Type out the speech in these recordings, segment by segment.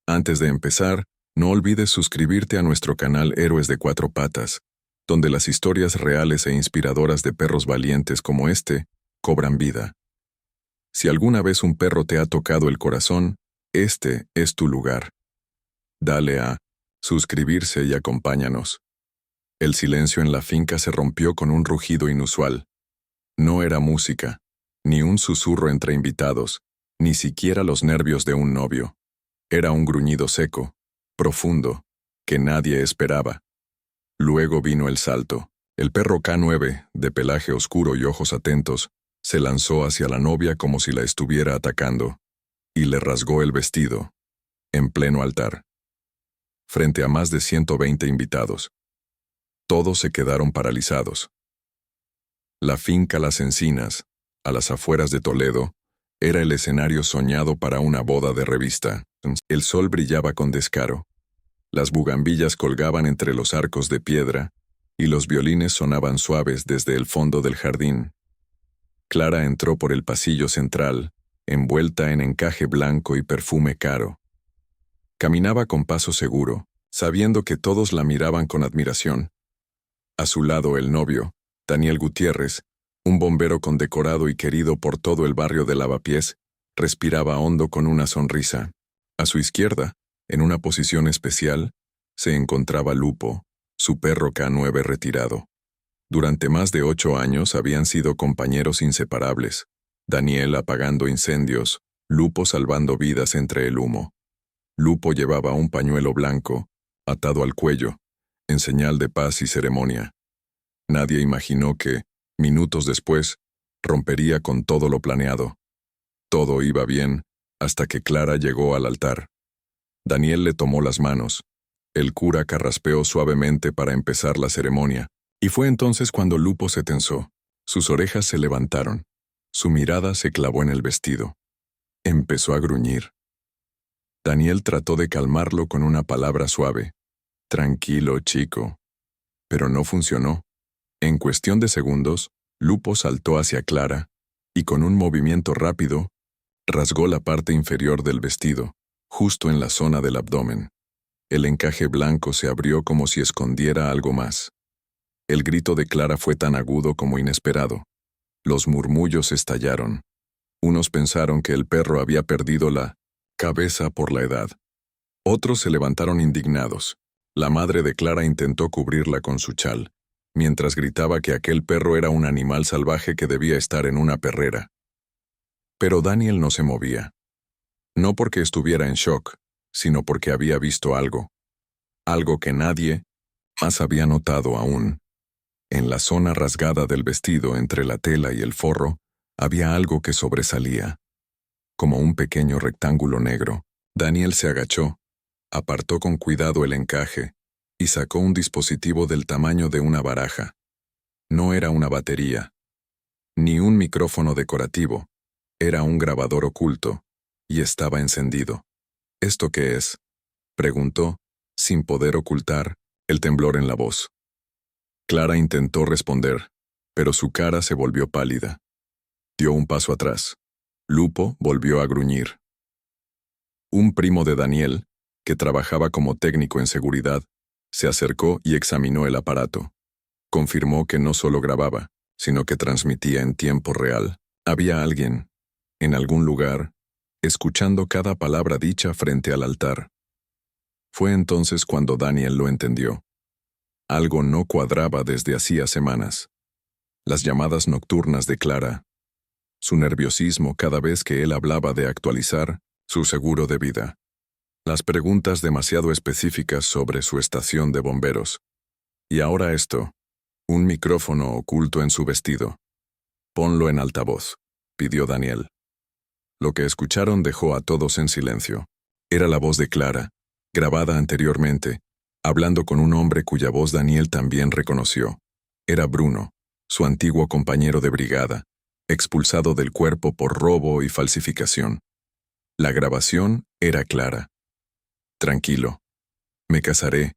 Antes de empezar, no olvides suscribirte a nuestro canal Héroes de Cuatro Patas, donde las historias reales e inspiradoras de perros valientes como este cobran vida. Si alguna vez un perro te ha tocado el corazón, este es tu lugar. Dale a suscribirse y acompáñanos. El silencio en la finca se rompió con un rugido inusual. No era música, ni un susurro entre invitados, ni siquiera los nervios de un novio. Era un gruñido seco, profundo, que nadie esperaba. Luego vino el salto. El perro K9, de pelaje oscuro y ojos atentos, se lanzó hacia la novia como si la estuviera atacando, y le rasgó el vestido, en pleno altar, frente a más de 120 invitados. Todos se quedaron paralizados. La finca Las Encinas, a las afueras de Toledo, era el escenario soñado para una boda de revista. El sol brillaba con descaro. Las bugambillas colgaban entre los arcos de piedra, y los violines sonaban suaves desde el fondo del jardín. Clara entró por el pasillo central, envuelta en encaje blanco y perfume caro. Caminaba con paso seguro, sabiendo que todos la miraban con admiración. A su lado el novio, Daniel Gutiérrez, un bombero condecorado y querido por todo el barrio de Lavapiés, respiraba hondo con una sonrisa. A su izquierda, en una posición especial, se encontraba Lupo, su perro K9 retirado. Durante más de 8 años habían sido compañeros inseparables, Daniel apagando incendios, Lupo salvando vidas entre el humo. Lupo llevaba un pañuelo blanco, atado al cuello, en señal de paz y ceremonia. Nadie imaginó que, minutos después, rompería con todo lo planeado. Todo iba bien, hasta que Clara llegó al altar. Daniel le tomó las manos. El cura carraspeó suavemente para empezar la ceremonia, y fue entonces cuando Lupo se tensó. Sus orejas se levantaron. Su mirada se clavó en el vestido. Empezó a gruñir. Daniel trató de calmarlo con una palabra suave. Tranquilo, chico. Pero no funcionó. En cuestión de segundos, Lupo saltó hacia Clara, y con un movimiento rápido, rasgó la parte inferior del vestido, justo en la zona del abdomen. El encaje blanco se abrió como si escondiera algo más. El grito de Clara fue tan agudo como inesperado. Los murmullos estallaron. Unos pensaron que el perro había perdido la cabeza por la edad. Otros se levantaron indignados. La madre de Clara intentó cubrirla con su chal, mientras gritaba que aquel perro era un animal salvaje que debía estar en una perrera. Pero Daniel no se movía. No porque estuviera en shock, sino porque había visto algo. Algo que nadie más había notado aún. En la zona rasgada del vestido entre la tela y el forro, había algo que sobresalía. Como un pequeño rectángulo negro. Daniel se agachó, apartó con cuidado el encaje, y sacó un dispositivo del tamaño de una baraja. No era una batería, ni un micrófono decorativo. Era un grabador oculto, y estaba encendido. ¿Esto qué es?, preguntó, sin poder ocultar el temblor en la voz. Clara intentó responder, pero su cara se volvió pálida. Dio un paso atrás. Lupo volvió a gruñir. Un primo de Daniel, que trabajaba como técnico en seguridad, se acercó y examinó el aparato. Confirmó que no solo grababa, sino que transmitía en tiempo real. Había alguien, en algún lugar, escuchando cada palabra dicha frente al altar. Fue entonces cuando Daniel lo entendió. Algo no cuadraba desde hacía semanas. Las llamadas nocturnas de Clara, su nerviosismo cada vez que él hablaba de actualizar su seguro de vida, las preguntas demasiado específicas sobre su estación de bomberos. Y ahora esto, un micrófono oculto en su vestido. Ponlo en altavoz, pidió Daniel. Lo que escucharon dejó a todos en silencio. Era la voz de Clara, grabada anteriormente, hablando con un hombre cuya voz Daniel también reconoció. Era Bruno, su antiguo compañero de brigada, expulsado del cuerpo por robo y falsificación. La grabación era clara. Tranquilo. Me casaré.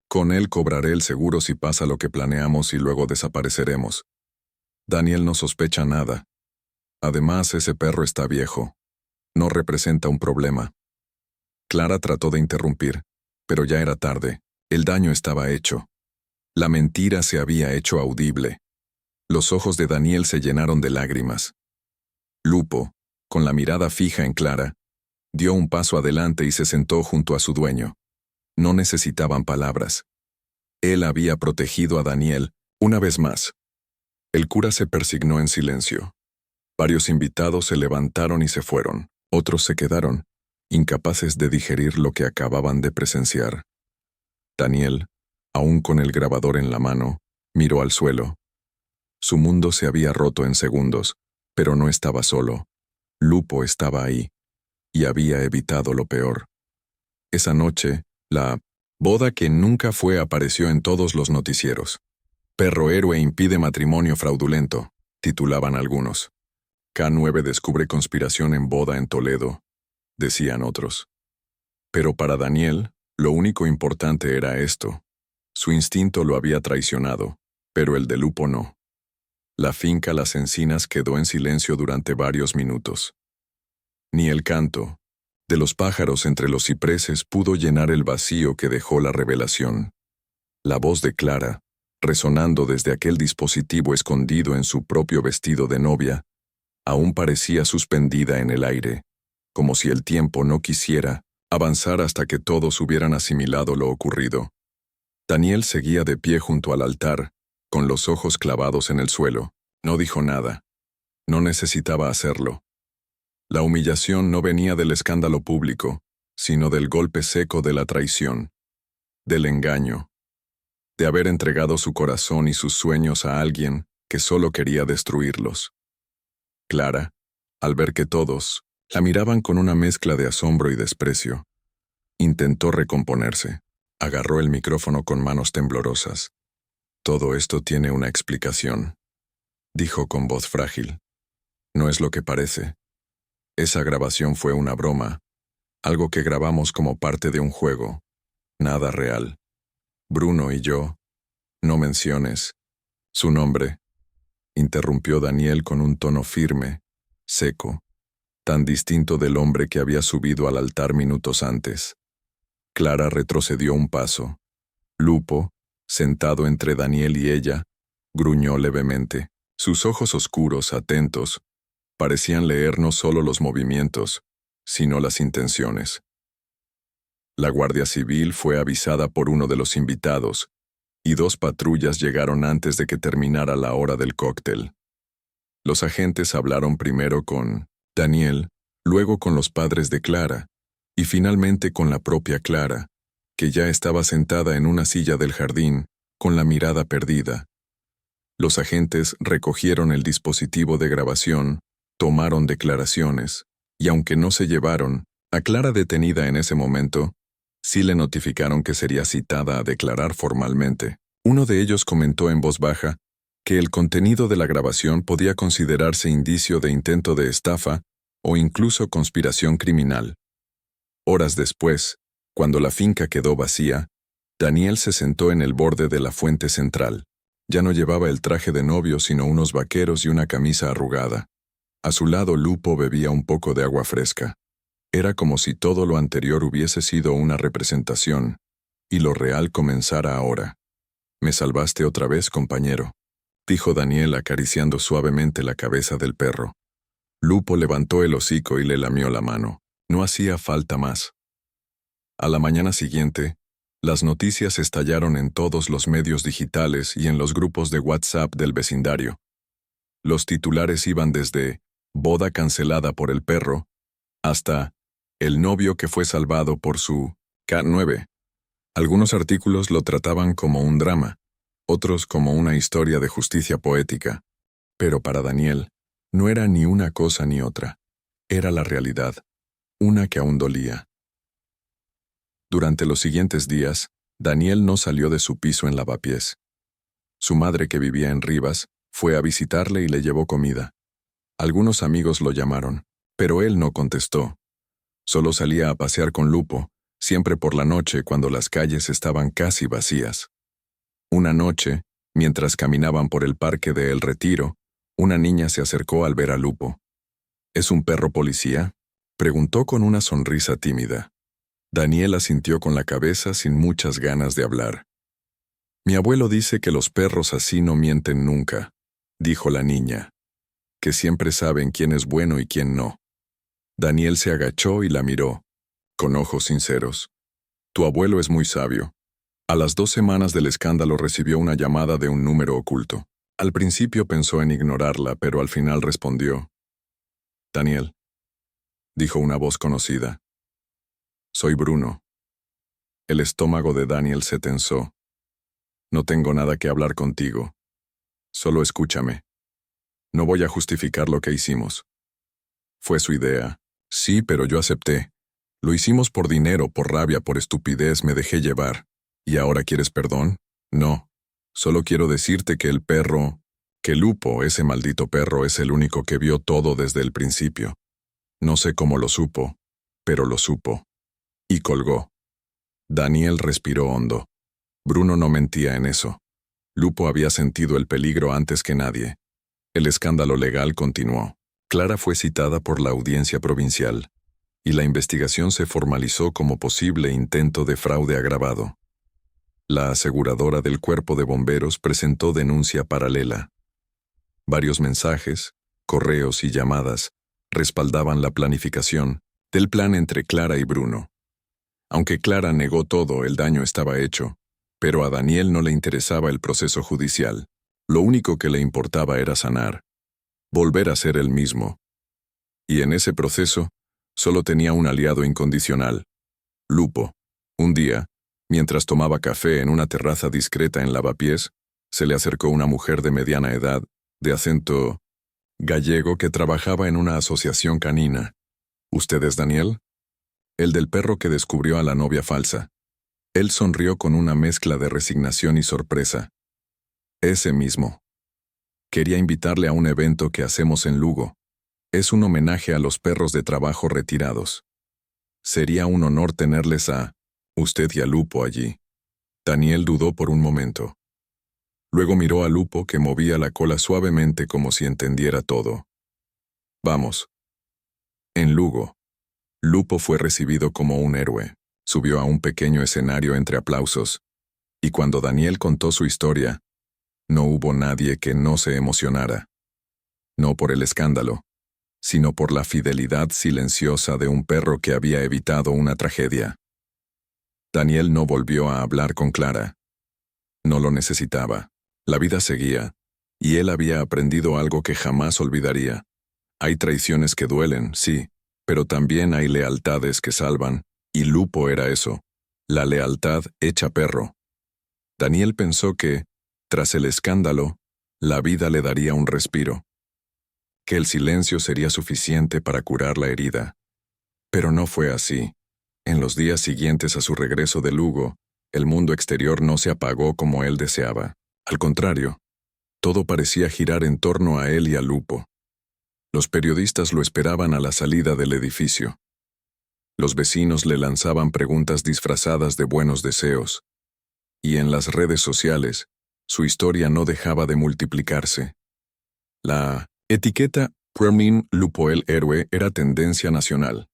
Con él cobraré el seguro si pasa lo que planeamos y luego desapareceremos. Daniel no sospecha nada. Además, ese perro está viejo. No representa un problema. Clara trató de interrumpir, pero ya era tarde. El daño estaba hecho. La mentira se había hecho audible. Los ojos de Daniel se llenaron de lágrimas. Lupo, con la mirada fija en Clara, dio un paso adelante y se sentó junto a su dueño. No necesitaban palabras. Él había protegido a Daniel, una vez más. El cura se persignó en silencio. Varios invitados se levantaron y se fueron. Otros se quedaron, incapaces de digerir lo que acababan de presenciar. Daniel, aún con el grabador en la mano, miró al suelo. Su mundo se había roto en segundos, pero no estaba solo. Lupo estaba ahí, y había evitado lo peor. Esa noche, la boda que nunca fue apareció en todos los noticieros. Perro héroe impide matrimonio fraudulento, titulaban algunos. K9 descubre conspiración en boda en Toledo, decían otros. Pero para Daniel, lo único importante era esto. Su instinto lo había traicionado, pero el de Lupo no. La finca Las Encinas quedó en silencio durante varios minutos. Ni el canto de los pájaros entre los cipreses pudo llenar el vacío que dejó la revelación. La voz de Clara, resonando desde aquel dispositivo escondido en su propio vestido de novia, aún parecía suspendida en el aire, como si el tiempo no quisiera avanzar hasta que todos hubieran asimilado lo ocurrido. Daniel seguía de pie junto al altar, con los ojos clavados en el suelo. No dijo nada. No necesitaba hacerlo. La humillación no venía del escándalo público, sino del golpe seco de la traición, del engaño, de haber entregado su corazón y sus sueños a alguien que solo quería destruirlos. Clara, al ver que todos la miraban con una mezcla de asombro y desprecio, intentó recomponerse. Agarró el micrófono con manos temblorosas. Todo esto tiene una explicación, dijo con voz frágil. No es lo que parece. Esa grabación fue una broma, algo que grabamos como parte de un juego, nada real. Bruno y yo, no menciones su nombre, interrumpió Daniel con un tono firme, seco, tan distinto del hombre que había subido al altar minutos antes. Clara retrocedió un paso. Lupo, sentado entre Daniel y ella, gruñó levemente. Sus ojos oscuros, atentos, parecían leer no solo los movimientos, sino las intenciones. La Guardia Civil fue avisada por uno de los invitados, y 2 patrullas llegaron antes de que terminara la hora del cóctel. Los agentes hablaron primero con Daniel, luego con los padres de Clara, y finalmente con la propia Clara, que ya estaba sentada en una silla del jardín, con la mirada perdida. Los agentes recogieron el dispositivo de grabación, tomaron declaraciones, y aunque no se llevaron a Clara detenida en ese momento, sí le notificaron que sería citada a declarar formalmente. Uno de ellos comentó en voz baja que el contenido de la grabación podía considerarse indicio de intento de estafa o incluso conspiración criminal. Horas después, cuando la finca quedó vacía, Daniel se sentó en el borde de la fuente central. Ya no llevaba el traje de novio sino unos vaqueros y una camisa arrugada. A su lado Lupo bebía un poco de agua fresca. Era como si todo lo anterior hubiese sido una representación, y lo real comenzara ahora. «Me salvaste otra vez, compañero», dijo Daniel acariciando suavemente la cabeza del perro. Lupo levantó el hocico y le lamió la mano. No hacía falta más. A la mañana siguiente, las noticias estallaron en todos los medios digitales y en los grupos de WhatsApp del vecindario. Los titulares iban desde «boda cancelada por el perro» hasta «el novio que fue salvado por su K9». Algunos artículos lo trataban como un drama, otros como una historia de justicia poética. Pero para Daniel, no era ni una cosa ni otra. Era la realidad, una que aún dolía. Durante los siguientes días, Daniel no salió de su piso en Lavapiés. Su madre, que vivía en Rivas, fue a visitarle y le llevó comida. Algunos amigos lo llamaron, pero él no contestó. Solo salía a pasear con Lupo, siempre por la noche cuando las calles estaban casi vacías. Una noche, mientras caminaban por el parque de El Retiro, una niña se acercó al ver a Lupo. «¿Es un perro policía?», preguntó con una sonrisa tímida. Daniel asintió con la cabeza sin muchas ganas de hablar. Mi abuelo dice que los perros así no mienten nunca, dijo la niña, que siempre saben quién es bueno y quién no. Daniel se agachó y la miró, con ojos sinceros. Tu abuelo es muy sabio. A las 2 semanas del escándalo recibió una llamada de un número oculto. Al principio pensó en ignorarla, pero al final respondió. Daniel, dijo una voz conocida. Soy Bruno. El estómago de Daniel se tensó. No tengo nada que hablar contigo. Solo escúchame. No voy a justificar lo que hicimos. Fue su idea. Sí, pero yo acepté. Lo hicimos por dinero, por rabia, por estupidez, me dejé llevar. ¿Y ahora quieres perdón? No. Solo quiero decirte que que Lupo, ese maldito perro, es el único que vio todo desde el principio. No sé cómo lo supo, pero lo supo. Y colgó. Daniel respiró hondo. Bruno no mentía en eso. Lupo había sentido el peligro antes que nadie. El escándalo legal continuó. Clara fue citada por la audiencia provincial, y la investigación se formalizó como posible intento de fraude agravado. La aseguradora del cuerpo de bomberos presentó denuncia paralela. Varios mensajes, correos y llamadas respaldaban la planificación del plan entre Clara y Bruno. Aunque Clara negó todo, el daño estaba hecho, pero a Daniel no le interesaba el proceso judicial. Lo único que le importaba era sanar, volver a ser el mismo. Y en ese proceso, solo tenía un aliado incondicional, Lupo. Un día, mientras tomaba café en una terraza discreta en Lavapiés, se le acercó una mujer de mediana edad, de acento gallego que trabajaba en una asociación canina. ¿Usted es Daniel? El del perro que descubrió a la novia falsa. Él sonrió con una mezcla de resignación y sorpresa. Ese mismo. Quería invitarle a un evento que hacemos en Lugo. Es un homenaje a los perros de trabajo retirados. Sería un honor tenerles a usted y a Lupo allí. Daniel dudó por un momento. Luego miró a Lupo, que movía la cola suavemente como si entendiera todo. Vamos. En Lugo, Lupo fue recibido como un héroe. Subió a un pequeño escenario entre aplausos, y cuando Daniel contó su historia, no hubo nadie que no se emocionara. No por el escándalo, sino por la fidelidad silenciosa de un perro que había evitado una tragedia. Daniel no volvió a hablar con Clara. No lo necesitaba. La vida seguía, y él había aprendido algo que jamás olvidaría. Hay traiciones que duelen, sí, pero también hay lealtades que salvan, y Lupo era eso, la lealtad hecha perro. Daniel pensó que, tras el escándalo, la vida le daría un respiro, que el silencio sería suficiente para curar la herida. Pero no fue así. En los días siguientes a su regreso de Lugo, el mundo exterior no se apagó como él deseaba. Al contrario, todo parecía girar en torno a él y a Lupo. Los periodistas lo esperaban a la salida del edificio. Los vecinos le lanzaban preguntas disfrazadas de buenos deseos. Y en las redes sociales, su historia no dejaba de multiplicarse. La etiqueta Premium Lupo el héroe era tendencia nacional.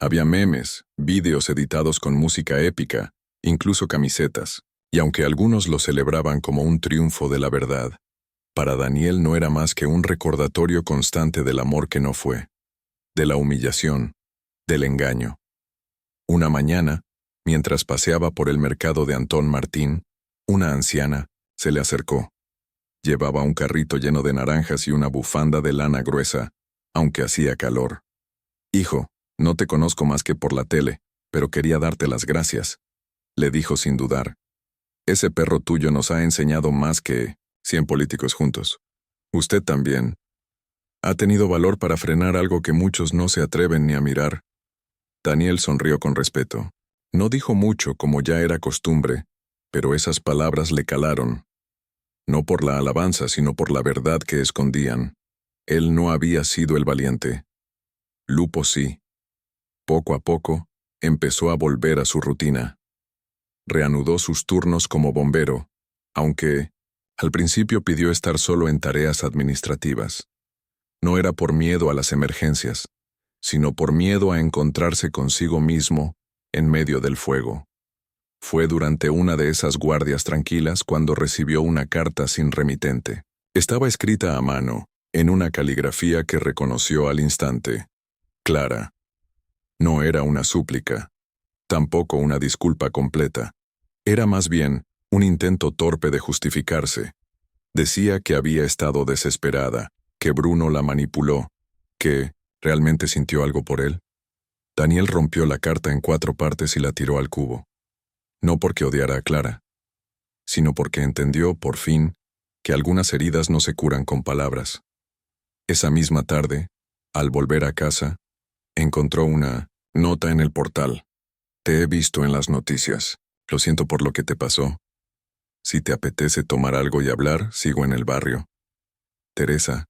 Había memes, vídeos editados con música épica, incluso camisetas. Y aunque algunos lo celebraban como un triunfo de la verdad, para Daniel no era más que un recordatorio constante del amor que no fue, de la humillación, del engaño. Una mañana, mientras paseaba por el mercado de Antón Martín, una anciana se le acercó. Llevaba un carrito lleno de naranjas y una bufanda de lana gruesa, aunque hacía calor. Hijo, no te conozco más que por la tele, pero quería darte las gracias, le dijo sin dudar. Ese perro tuyo nos ha enseñado más que 100 políticos juntos. Usted también. Ha tenido valor para frenar algo que muchos no se atreven ni a mirar. Daniel sonrió con respeto. No dijo mucho, como ya era costumbre, pero esas palabras le calaron. No por la alabanza, sino por la verdad que escondían. Él no había sido el valiente. Lupo sí. Poco a poco, empezó a volver a su rutina. Reanudó sus turnos como bombero, aunque, al principio pidió estar solo en tareas administrativas. No era por miedo a las emergencias, sino por miedo a encontrarse consigo mismo en medio del fuego. Fue durante una de esas guardias tranquilas cuando recibió una carta sin remitente. Estaba escrita a mano, en una caligrafía que reconoció al instante. Clara. No era una súplica, tampoco una disculpa completa. Era más bien un intento torpe de justificarse. Decía que había estado desesperada, que Bruno la manipuló, que realmente sintió algo por él. Daniel rompió la carta en 4 partes y la tiró al cubo. No porque odiara a Clara, sino porque entendió, por fin, que algunas heridas no se curan con palabras. Esa misma tarde, al volver a casa, encontró una nota en el portal. Te he visto en las noticias. Lo siento por lo que te pasó. Si te apetece tomar algo y hablar, sigo en el barrio. Teresa.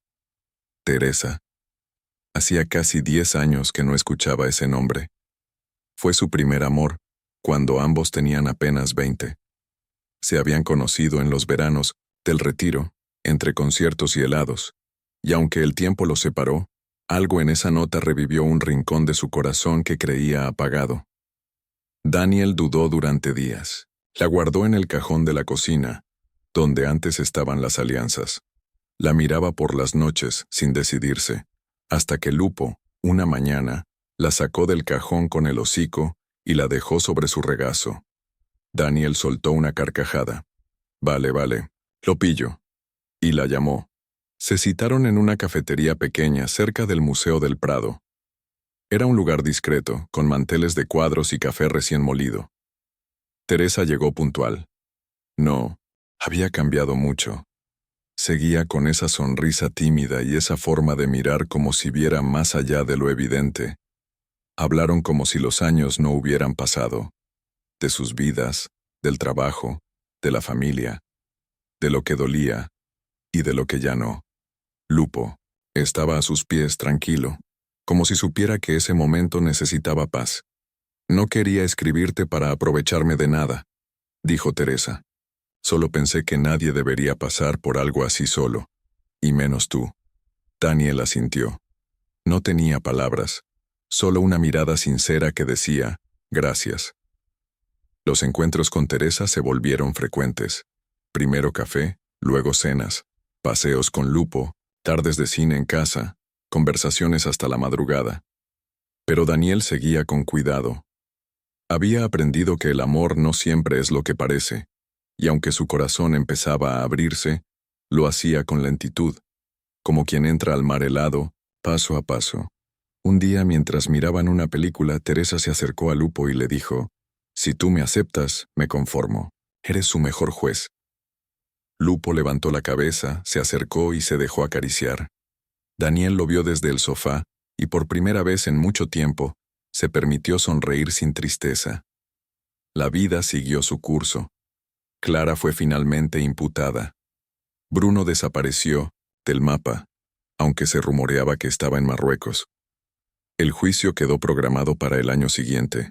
Teresa. Hacía casi 10 años que no escuchaba ese nombre. Fue su primer amor, cuando ambos tenían apenas 20. Se habían conocido en los veranos del retiro, entre conciertos y helados, y aunque el tiempo los separó, algo en esa nota revivió un rincón de su corazón que creía apagado. Daniel dudó durante días. La guardó en el cajón de la cocina, donde antes estaban las alianzas. La miraba por las noches, sin decidirse, hasta que Lupo, una mañana, la sacó del cajón con el hocico y la dejó sobre su regazo. Daniel soltó una carcajada. Vale, lo pillo. Y la llamó. Se citaron en una cafetería pequeña cerca del Museo del Prado. Era un lugar discreto, con manteles de cuadros y café recién molido. Teresa llegó puntual. No, había cambiado mucho. Seguía con esa sonrisa tímida y esa forma de mirar como si viera más allá de lo evidente. Hablaron como si los años no hubieran pasado. De sus vidas, del trabajo, de la familia, de lo que dolía y de lo que ya no. Lupo estaba a sus pies tranquilo, como si supiera que ese momento necesitaba paz. No quería escribirte para aprovecharme de nada, dijo Teresa. Solo pensé que nadie debería pasar por algo así solo, y menos tú. Daniel asintió. No tenía palabras, solo una mirada sincera que decía, gracias. Los encuentros con Teresa se volvieron frecuentes. Primero café, luego cenas, paseos con Lupo, tardes de cine en casa, conversaciones hasta la madrugada. Pero Daniel seguía con cuidado. Había aprendido que el amor no siempre es lo que parece, y aunque su corazón empezaba a abrirse, lo hacía con lentitud, como quien entra al mar helado, paso a paso. Un día, mientras miraban una película, Teresa se acercó a Lupo y le dijo, «Si tú me aceptas, me conformo. Eres su mejor juez». Lupo levantó la cabeza, se acercó y se dejó acariciar. Daniel lo vio desde el sofá, y por primera vez en mucho tiempo, se permitió sonreír sin tristeza. La vida siguió su curso. Clara fue finalmente imputada. Bruno desapareció del mapa, aunque se rumoreaba que estaba en Marruecos. El juicio quedó programado para el año siguiente.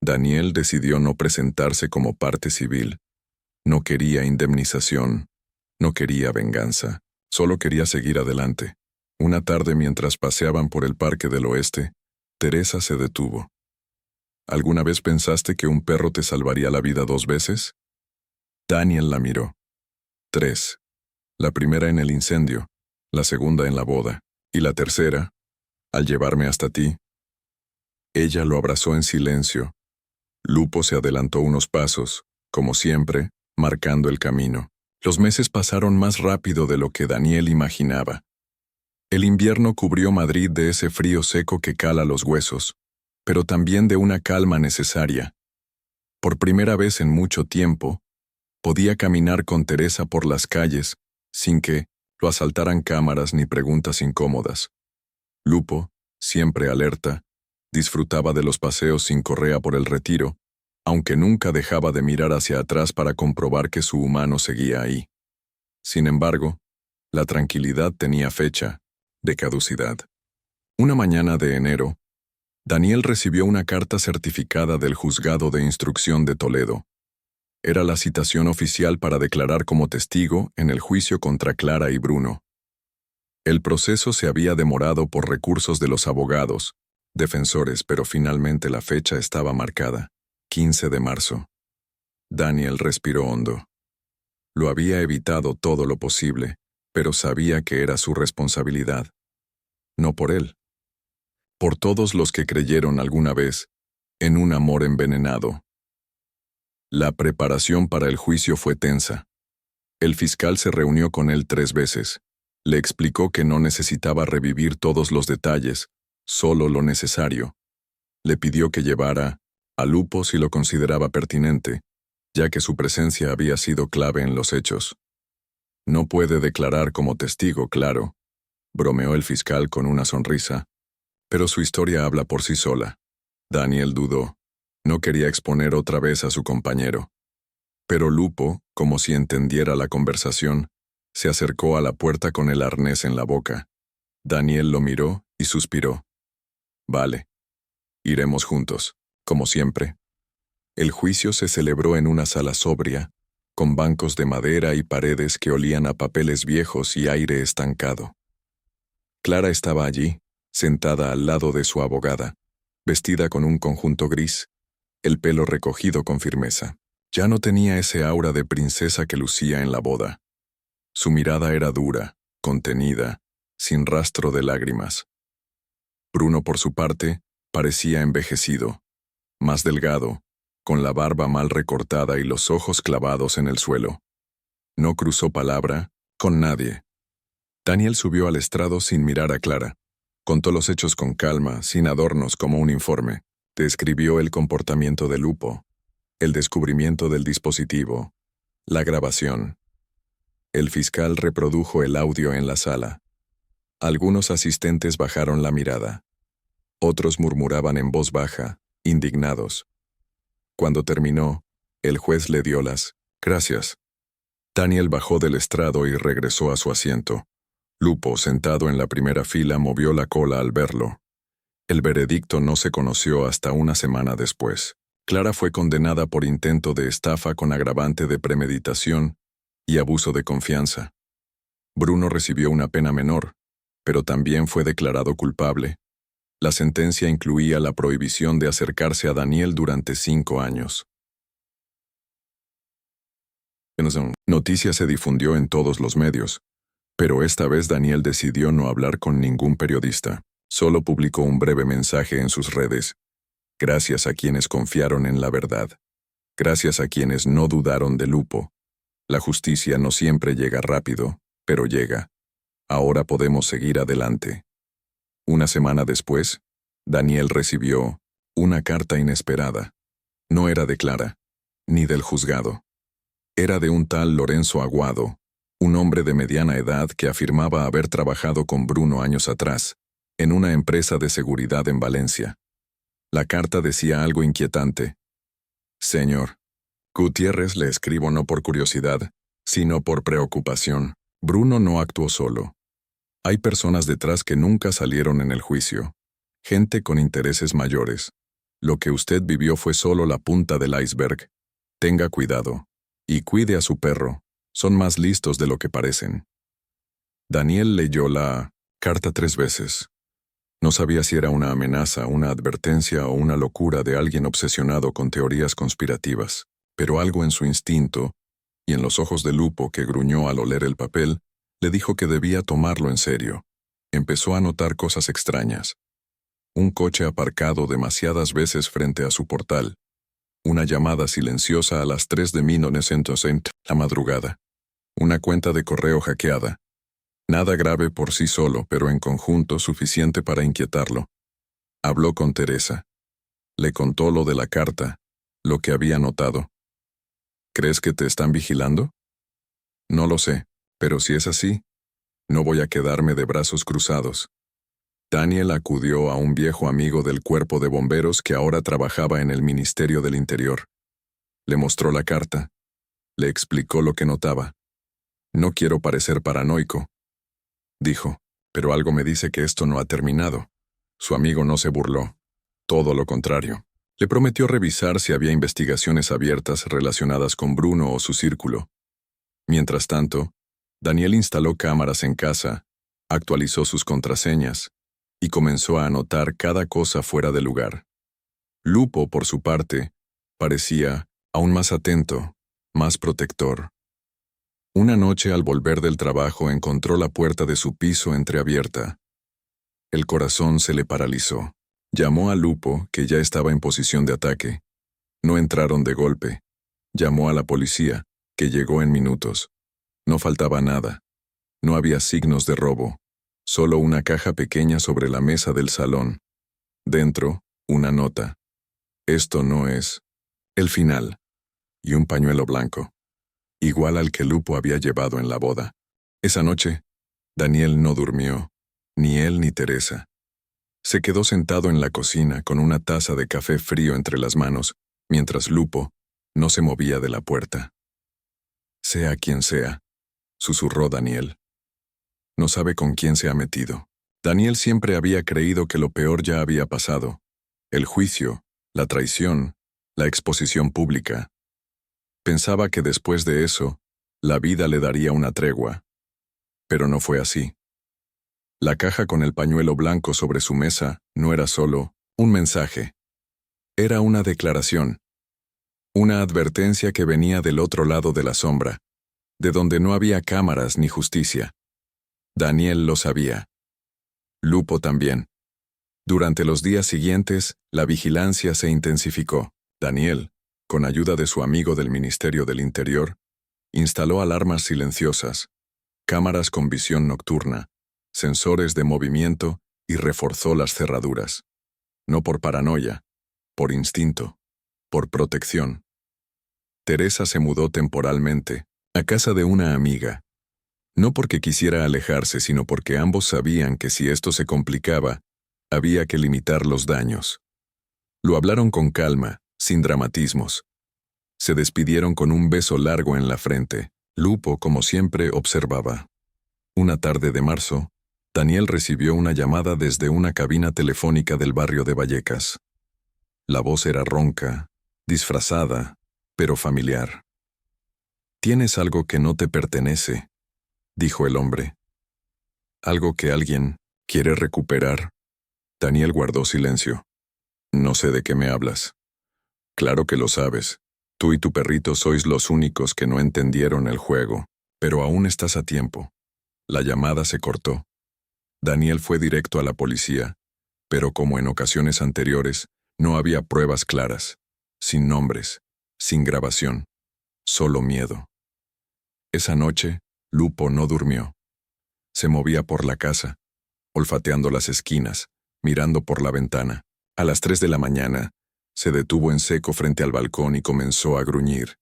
Daniel decidió no presentarse como parte civil. No quería indemnización, no quería venganza, solo quería seguir adelante. Una tarde mientras paseaban por el Parque del Oeste, Teresa se detuvo. ¿Alguna vez pensaste que un perro te salvaría la vida 2 veces? Daniel la miró. 3. La primera en el incendio, la segunda en la boda, y la tercera, al llevarme hasta ti. Ella lo abrazó en silencio. Lupo se adelantó unos pasos, como siempre, marcando el camino. Los meses pasaron más rápido de lo que Daniel imaginaba. El invierno cubrió Madrid de ese frío seco que cala los huesos, pero también de una calma necesaria. Por primera vez en mucho tiempo, podía caminar con Teresa por las calles, sin que lo asaltaran cámaras ni preguntas incómodas. Lupo, siempre alerta, disfrutaba de los paseos sin correa por el Retiro, aunque nunca dejaba de mirar hacia atrás para comprobar que su humano seguía ahí. Sin embargo, la tranquilidad tenía fecha, de caducidad. Una mañana de enero, Daniel recibió una carta certificada del Juzgado de Instrucción de Toledo. Era la citación oficial para declarar como testigo en el juicio contra Clara y Bruno. El proceso se había demorado por recursos de los abogados, defensores, pero finalmente la fecha estaba marcada, 15 de marzo. Daniel respiró hondo. Lo había evitado todo lo posible, pero sabía que era su responsabilidad. No por él. Por todos los que creyeron alguna vez en un amor envenenado. La preparación para el juicio fue tensa. El fiscal se reunió con él 3 veces. Le explicó que no necesitaba revivir todos los detalles, solo lo necesario. Le pidió que llevara a Lupo si lo consideraba pertinente, ya que su presencia había sido clave en los hechos. No puede declarar como testigo, claro, bromeó el fiscal con una sonrisa, pero su historia habla por sí sola. Daniel dudó. No quería exponer otra vez a su compañero. Pero Lupo, como si entendiera la conversación, se acercó a la puerta con el arnés en la boca. Daniel lo miró y suspiró. Vale. Iremos juntos, como siempre. El juicio se celebró en una sala sobria, con bancos de madera y paredes que olían a papeles viejos y aire estancado. Clara estaba allí, sentada al lado de su abogada, vestida con un conjunto gris, el pelo recogido con firmeza. Ya no tenía ese aura de princesa que lucía en la boda. Su mirada era dura, contenida, sin rastro de lágrimas. Bruno, por su parte, parecía envejecido, más delgado, con la barba mal recortada y los ojos clavados en el suelo. No cruzó palabra con nadie. Daniel subió al estrado sin mirar a Clara. Contó los hechos con calma, sin adornos, como un informe. Describió el comportamiento de Lupo, el descubrimiento del dispositivo, la grabación. El fiscal reprodujo el audio en la sala. Algunos asistentes bajaron la mirada. Otros murmuraban en voz baja, indignados. Cuando terminó, el juez le dio las gracias. Daniel bajó del estrado y regresó a su asiento. Lupo, sentado en la primera fila, movió la cola al verlo. El veredicto no se conoció hasta una semana después. Clara fue condenada por intento de estafa con agravante de premeditación y abuso de confianza. Bruno recibió una pena menor, pero también fue declarado culpable. La sentencia incluía la prohibición de acercarse a Daniel durante 5 años. La noticia se difundió en todos los medios, pero esta vez Daniel decidió no hablar con ningún periodista. Solo publicó un breve mensaje en sus redes. Gracias a quienes confiaron en la verdad. Gracias a quienes no dudaron de Lupo. La justicia no siempre llega rápido, pero llega. Ahora podemos seguir adelante. Una semana después, Daniel recibió una carta inesperada. No era de Clara, ni del juzgado. Era de un tal Lorenzo Aguado, un hombre de mediana edad que afirmaba haber trabajado con Bruno años atrás, en una empresa de seguridad en Valencia. La carta decía algo inquietante. Señor Gutiérrez, le escribo no por curiosidad, sino por preocupación. Bruno no actuó solo. Hay personas detrás que nunca salieron en el juicio. Gente con intereses mayores. Lo que usted vivió fue solo la punta del iceberg. Tenga cuidado. Y cuide a su perro. Son más listos de lo que parecen. Daniel leyó la carta 3 veces. No sabía si era una amenaza, una advertencia o una locura de alguien obsesionado con teorías conspirativas, pero algo en su instinto, y en los ojos de Lupo, que gruñó al oler el papel, le dijo que debía tomarlo en serio. Empezó a notar cosas extrañas. Un coche aparcado demasiadas veces frente a su portal. Una llamada silenciosa a las 3 de la madrugada. Una cuenta de correo hackeada. Nada grave por sí solo, pero en conjunto suficiente para inquietarlo. Habló con Teresa. Le contó lo de la carta, lo que había notado. ¿Crees que te están vigilando? No lo sé, pero si es así, no voy a quedarme de brazos cruzados. Daniel acudió a un viejo amigo del cuerpo de bomberos que ahora trabajaba en el Ministerio del Interior. Le mostró la carta. Le explicó lo que notaba. No quiero parecer paranoico, dijo, pero algo me dice que esto no ha terminado. Su amigo no se burló. Todo lo contrario. Le prometió revisar si había investigaciones abiertas relacionadas con Bruno o su círculo. Mientras tanto, Daniel instaló cámaras en casa, actualizó sus contraseñas, y comenzó a anotar cada cosa fuera de lugar. Lupo, por su parte, parecía aún más atento, más protector. Una noche, al volver del trabajo, encontró la puerta de su piso entreabierta. El corazón se le paralizó. Llamó a Lupo, que ya estaba en posición de ataque. No entraron de golpe. Llamó a la policía, que llegó en minutos. No faltaba nada. No había signos de robo. Solo una caja pequeña sobre la mesa del salón. Dentro, una nota. Esto no es el final. Y un pañuelo blanco, igual al que Lupo había llevado en la boda. Esa noche, Daniel no durmió, ni él ni Teresa. Se quedó sentado en la cocina con una taza de café frío entre las manos, mientras Lupo no se movía de la puerta. Sea quien sea, susurró Daniel. No sabe con quién se ha metido. Daniel siempre había creído que lo peor ya había pasado. El juicio, la traición, la exposición pública. Pensaba que después de eso, la vida le daría una tregua. Pero no fue así. La caja con el pañuelo blanco sobre su mesa no era solo un mensaje. Era una declaración. Una advertencia que venía del otro lado de la sombra, de donde no había cámaras ni justicia. Daniel lo sabía. Lupo también. Durante los días siguientes, la vigilancia se intensificó. Daniel, con ayuda de su amigo del Ministerio del Interior, instaló alarmas silenciosas, cámaras con visión nocturna, sensores de movimiento y reforzó las cerraduras. No por paranoia, por instinto, por protección. Teresa se mudó temporalmente a casa de una amiga. No porque quisiera alejarse, sino porque ambos sabían que si esto se complicaba, había que limitar los daños. Lo hablaron con calma, sin dramatismos. Se despidieron con un beso largo en la frente. Lupo, como siempre, observaba. Una tarde de marzo, Daniel recibió una llamada desde una cabina telefónica del barrio de Vallecas. La voz era ronca, disfrazada, pero familiar. «Tienes algo que no te pertenece», dijo el hombre. «Algo que alguien quiere recuperar». Daniel guardó silencio. «No sé de qué me hablas». «Claro que lo sabes. Tú y tu perrito sois los únicos que no entendieron el juego, pero aún estás a tiempo». La llamada se cortó. Daniel fue directo a la policía, pero como en ocasiones anteriores, no había pruebas claras, sin nombres, sin grabación, solo miedo. Esa noche, Lupo no durmió. Se movía por la casa, olfateando las esquinas, mirando por la ventana. A las 3 de la mañana, se detuvo en seco frente al balcón y comenzó a gruñir.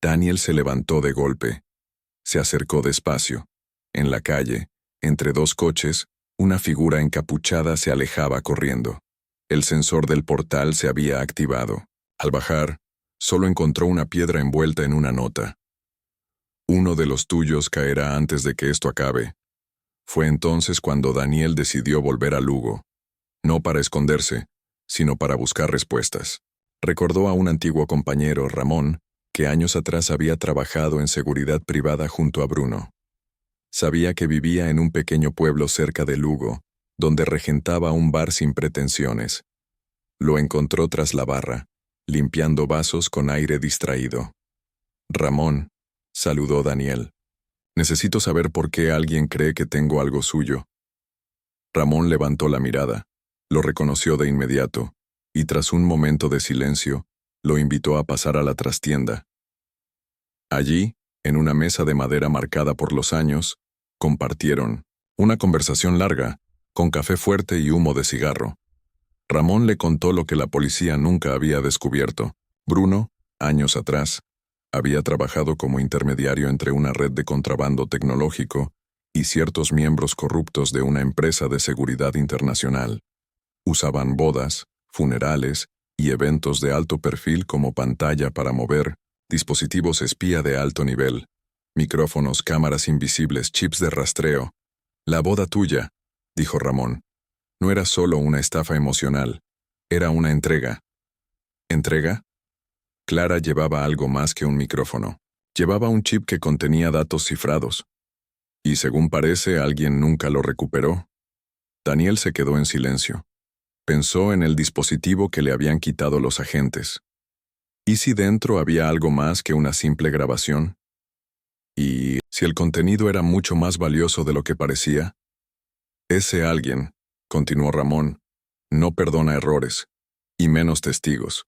Daniel se levantó de golpe. Se acercó despacio. En la calle, entre dos coches, una figura encapuchada se alejaba corriendo. El sensor del portal se había activado. Al bajar, solo encontró una piedra envuelta en una nota. «Uno de los tuyos caerá antes de que esto acabe». Fue entonces cuando Daniel decidió volver a Lugo. No para esconderse, sino para buscar respuestas. Recordó a un antiguo compañero, Ramón, que años atrás había trabajado en seguridad privada junto a Bruno. Sabía que vivía en un pequeño pueblo cerca de Lugo, donde regentaba un bar sin pretensiones. Lo encontró tras la barra, limpiando vasos con aire distraído. «Ramón», saludó Daniel. «Necesito saber por qué alguien cree que tengo algo suyo». Ramón levantó la mirada, lo reconoció de inmediato, y tras un momento de silencio, lo invitó a pasar a la trastienda. Allí, en una mesa de madera marcada por los años, compartieron una conversación larga, con café fuerte y humo de cigarro. Ramón le contó lo que la policía nunca había descubierto. Bruno, años atrás, había trabajado como intermediario entre una red de contrabando tecnológico y ciertos miembros corruptos de una empresa de seguridad internacional. Usaban bodas, funerales y eventos de alto perfil como pantalla para mover, dispositivos espía de alto nivel, micrófonos, cámaras invisibles, chips de rastreo. «La boda tuya», dijo Ramón, no era solo una estafa emocional, era una entrega. ¿Entrega? Clara llevaba algo más que un micrófono. Llevaba un chip que contenía datos cifrados. Y según parece, alguien nunca lo recuperó. Daniel se quedó en silencio. Pensó en el dispositivo que le habían quitado los agentes. ¿Y si dentro había algo más que una simple grabación? ¿Y si el contenido era mucho más valioso de lo que parecía? Ese alguien, continuó Ramón, no perdona errores, y menos testigos.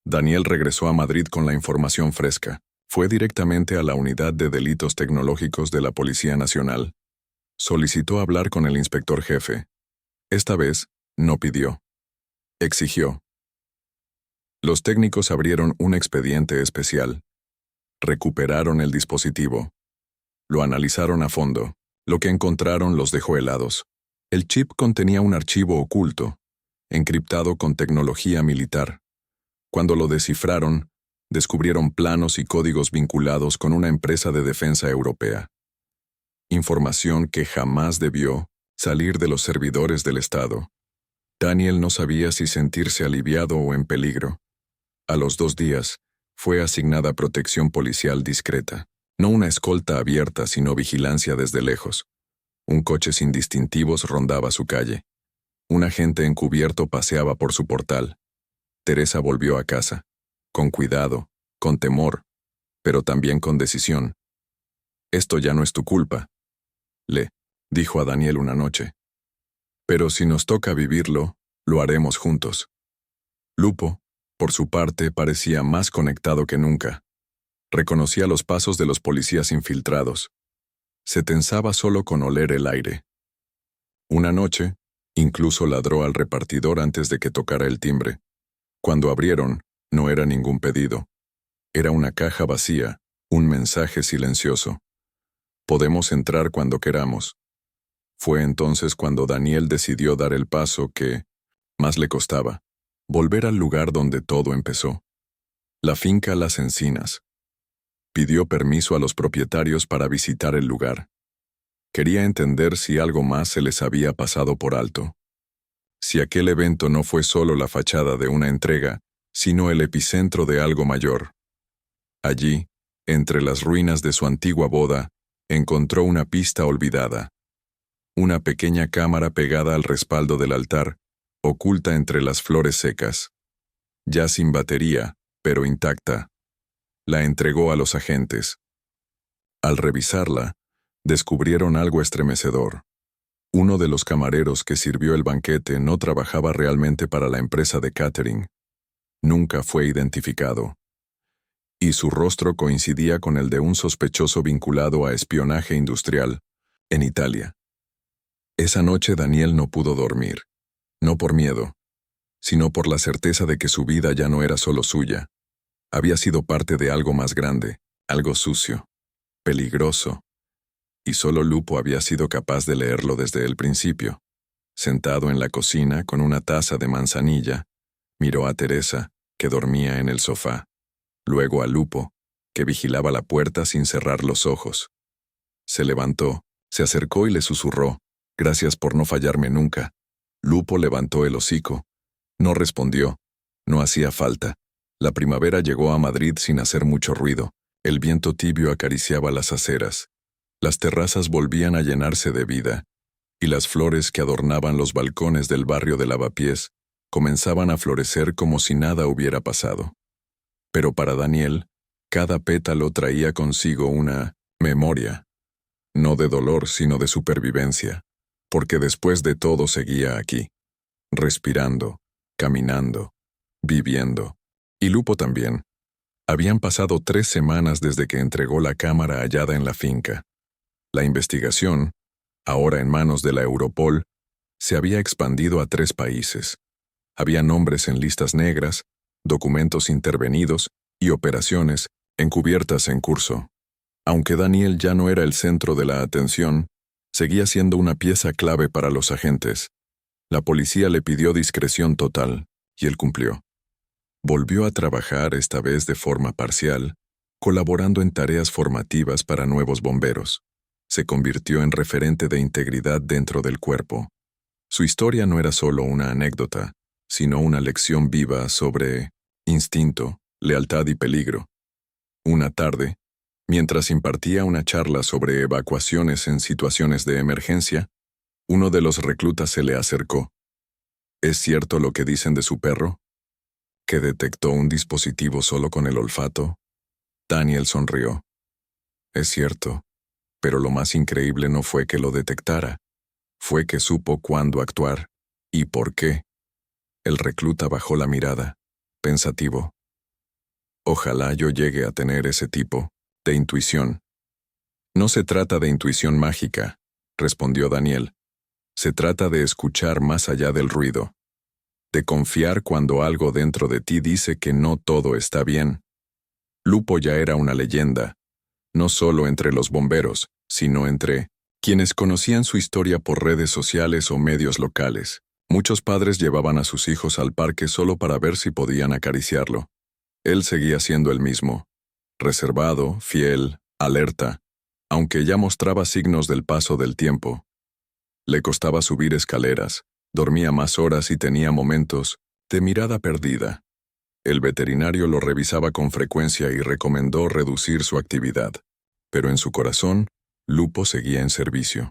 Daniel regresó a Madrid con la información fresca. Fue directamente a la Unidad de Delitos Tecnológicos de la Policía Nacional. Solicitó hablar con el inspector jefe. Esta vez, no pidió. Exigió. Los técnicos abrieron un expediente especial. Recuperaron el dispositivo. Lo analizaron a fondo. Lo que encontraron los dejó helados. El chip contenía un archivo oculto, encriptado con tecnología militar. Cuando lo descifraron, descubrieron planos y códigos vinculados con una empresa de defensa europea. Información que jamás debió salir de los servidores del Estado. Daniel no sabía si sentirse aliviado o en peligro. A los 2 días, fue asignada protección policial discreta. No una escolta abierta, sino vigilancia desde lejos. Un coche sin distintivos rondaba su calle. Un agente encubierto paseaba por su portal. Teresa volvió a casa, con cuidado, con temor, pero también con decisión. «Esto ya no es tu culpa», le dijo a Daniel una noche. «Pero si nos toca vivirlo, lo haremos juntos». Lupo, por su parte, parecía más conectado que nunca. Reconocía los pasos de los policías infiltrados. Se tensaba solo con oler el aire. Una noche, incluso ladró al repartidor antes de que tocara el timbre. Cuando abrieron, no era ningún pedido. Era una caja vacía, un mensaje silencioso. «Podemos entrar cuando queramos». Fue entonces cuando Daniel decidió dar el paso que más le costaba, volver al lugar donde todo empezó. La finca Las Encinas. Pidió permiso a los propietarios para visitar el lugar. Quería entender si algo más se les había pasado por alto. Si aquel evento no fue solo la fachada de una entrega, sino el epicentro de algo mayor. Allí, entre las ruinas de su antigua boda, encontró una pista olvidada. Una pequeña cámara pegada al respaldo del altar, oculta entre las flores secas. Ya sin batería, pero intacta. La entregó a los agentes. Al revisarla, descubrieron algo estremecedor. Uno de los camareros que sirvió el banquete no trabajaba realmente para la empresa de catering. Nunca fue identificado. Y su rostro coincidía con el de un sospechoso vinculado a espionaje industrial, en Italia. Esa noche Daniel no pudo dormir. No por miedo, sino por la certeza de que su vida ya no era solo suya. Había sido parte de algo más grande, algo sucio, peligroso. Y solo Lupo había sido capaz de leerlo desde el principio. Sentado en la cocina con una taza de manzanilla, miró a Teresa, que dormía en el sofá. Luego a Lupo, que vigilaba la puerta sin cerrar los ojos. Se levantó, se acercó y le susurró: «Gracias por no fallarme nunca». Lupo levantó el hocico. No respondió. No hacía falta. La primavera llegó a Madrid sin hacer mucho ruido. El viento tibio acariciaba las aceras. Las terrazas volvían a llenarse de vida, y las flores que adornaban los balcones del barrio de Lavapiés comenzaban a florecer como si nada hubiera pasado. Pero para Daniel, cada pétalo traía consigo una memoria, no de dolor sino de supervivencia, porque después de todo seguía aquí, respirando, caminando, viviendo. Y Lupo también. Habían pasado 3 semanas desde que entregó la cámara hallada en la finca. La investigación, ahora en manos de la Europol, se había expandido a 3 países. Había nombres en listas negras, documentos intervenidos y operaciones encubiertas en curso. Aunque Daniel ya no era el centro de la atención, seguía siendo una pieza clave para los agentes. La policía le pidió discreción total, y él cumplió. Volvió a trabajar esta vez de forma parcial, colaborando en tareas formativas para nuevos bomberos. Se convirtió en referente de integridad dentro del cuerpo. Su historia no era solo una anécdota, sino una lección viva sobre instinto, lealtad y peligro. Una tarde, mientras impartía una charla sobre evacuaciones en situaciones de emergencia, Uno de los reclutas se le acercó. ¿Es cierto lo que dicen de su perro? ¿Que detectó un dispositivo solo con el olfato? Daniel sonrió. Es cierto, pero lo más increíble no fue que lo detectara, fue que supo cuándo actuar y por qué. El recluta bajó la mirada, pensativo. Ojalá yo llegue a tener ese tipo de intuición. No se trata de intuición mágica, respondió Daniel. Se trata de escuchar más allá del ruido, de confiar cuando algo dentro de ti dice que no todo está bien. Lupo ya era una leyenda, no solo entre los bomberos, sino entre quienes conocían su historia por redes sociales o medios locales. Muchos padres llevaban a sus hijos al parque solo para ver si podían acariciarlo. Él seguía siendo el mismo, reservado, fiel, alerta, aunque ya mostraba signos del paso del tiempo. Le costaba subir escaleras, dormía más horas y tenía momentos de mirada perdida. El veterinario lo revisaba con frecuencia y recomendó reducir su actividad. Pero en su corazón, Lupo seguía en servicio.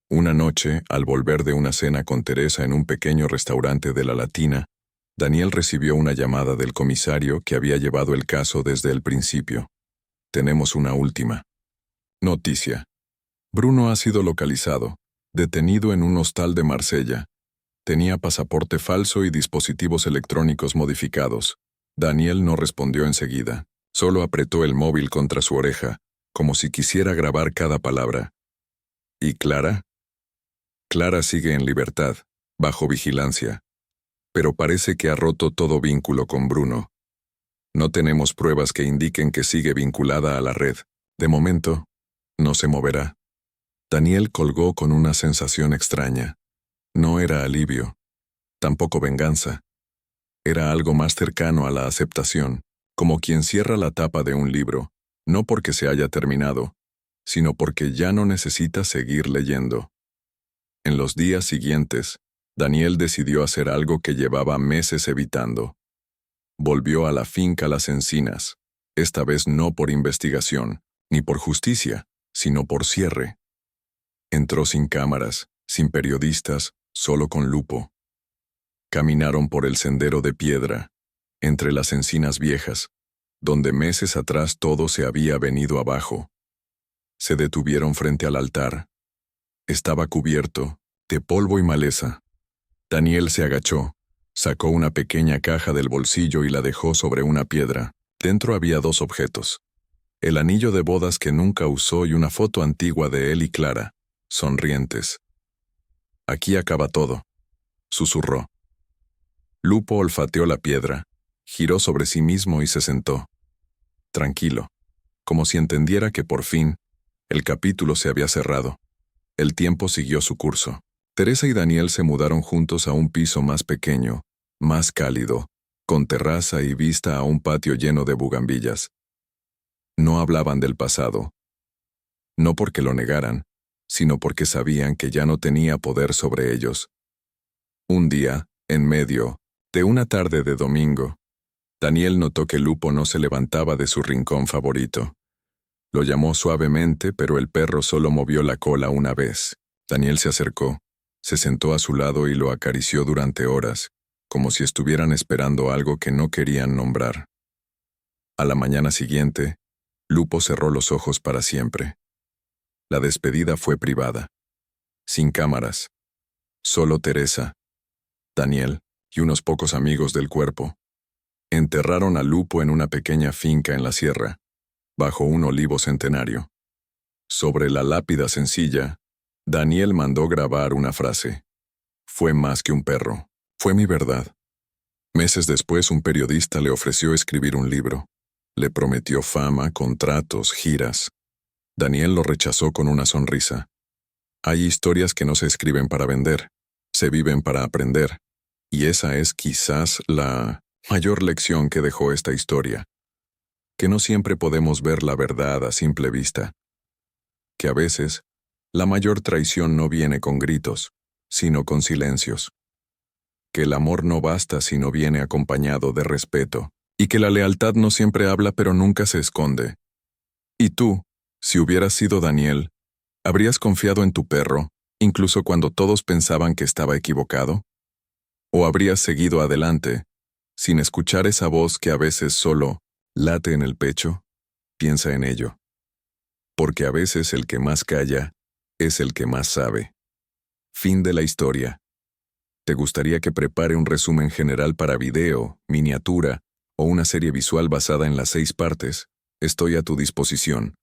Una noche, al volver de una cena con Teresa en un pequeño restaurante de La Latina, Daniel recibió una llamada del comisario que había llevado el caso desde el principio. Tenemos una última noticia. Bruno ha sido localizado, detenido en un hostal de Marsella. Tenía pasaporte falso y dispositivos electrónicos modificados. Daniel no respondió enseguida. Solo apretó el móvil contra su oreja, como si quisiera grabar cada palabra. ¿Y Clara? Clara sigue en libertad, bajo vigilancia. Pero parece que ha roto todo vínculo con Bruno. No tenemos pruebas que indiquen que sigue vinculada a la red. De momento, no se moverá. Daniel colgó con una sensación extraña. No era alivio, tampoco venganza. Era algo más cercano a la aceptación, como quien cierra la tapa de un libro, no porque se haya terminado, sino porque ya no necesita seguir leyendo. En los días siguientes, Daniel decidió hacer algo que llevaba meses evitando. Volvió a la finca Las Encinas, esta vez no por investigación, ni por justicia, sino por cierre. Entró sin cámaras, sin periodistas, solo con Lupo. Caminaron por el sendero de piedra, entre las encinas viejas, donde meses atrás todo se había venido abajo. Se detuvieron frente al altar. Estaba cubierto de polvo y maleza. Daniel se agachó, sacó una pequeña caja del bolsillo y la dejó sobre una piedra. Dentro había dos objetos: el anillo de bodas que nunca usó y una foto antigua de él y Clara, sonrientes. Aquí acaba todo, susurró. Lupo olfateó la piedra, giró sobre sí mismo y se sentó. Tranquilo, como si entendiera que por fin, el capítulo se había cerrado. El tiempo siguió su curso. Teresa y Daniel se mudaron juntos a un piso más pequeño, más cálido, con terraza y vista a un patio lleno de bugambillas. No hablaban del pasado. No porque lo negaran, sino porque sabían que ya no tenía poder sobre ellos. Un día, en medio de una tarde de domingo, Daniel notó que Lupo no se levantaba de su rincón favorito. Lo llamó suavemente, pero el perro solo movió la cola una vez. Daniel se acercó, se sentó a su lado y lo acarició durante horas, como si estuvieran esperando algo que no querían nombrar. A la mañana siguiente, Lupo cerró los ojos para siempre. La despedida fue privada, sin cámaras. Solo Teresa, Daniel y unos pocos amigos del cuerpo. Enterraron a Lupo en una pequeña finca en la sierra, bajo un olivo centenario. Sobre la lápida sencilla, Daniel mandó grabar una frase: fue más que un perro, fue mi verdad. Meses después, un periodista le ofreció escribir un libro. Le prometió fama, contratos, giras. Daniel lo rechazó con una sonrisa. Hay historias que no se escriben para vender, se viven para aprender. Y esa es quizás la mayor lección que dejó esta historia. Que no siempre podemos ver la verdad a simple vista. Que a veces, la mayor traición no viene con gritos, sino con silencios. Que el amor no basta si no viene acompañado de respeto. Y que la lealtad no siempre habla pero nunca se esconde. Y tú, si hubieras sido Daniel, ¿habrías confiado en tu perro, incluso cuando todos pensaban que estaba equivocado? ¿O habrías seguido adelante, sin escuchar esa voz que a veces solo late en el pecho? Piensa en ello. Porque a veces el que más calla es el que más sabe. Fin de la historia. ¿Te gustaría que prepare un resumen general para video, miniatura o una serie visual basada en las 6 partes? Estoy a tu disposición.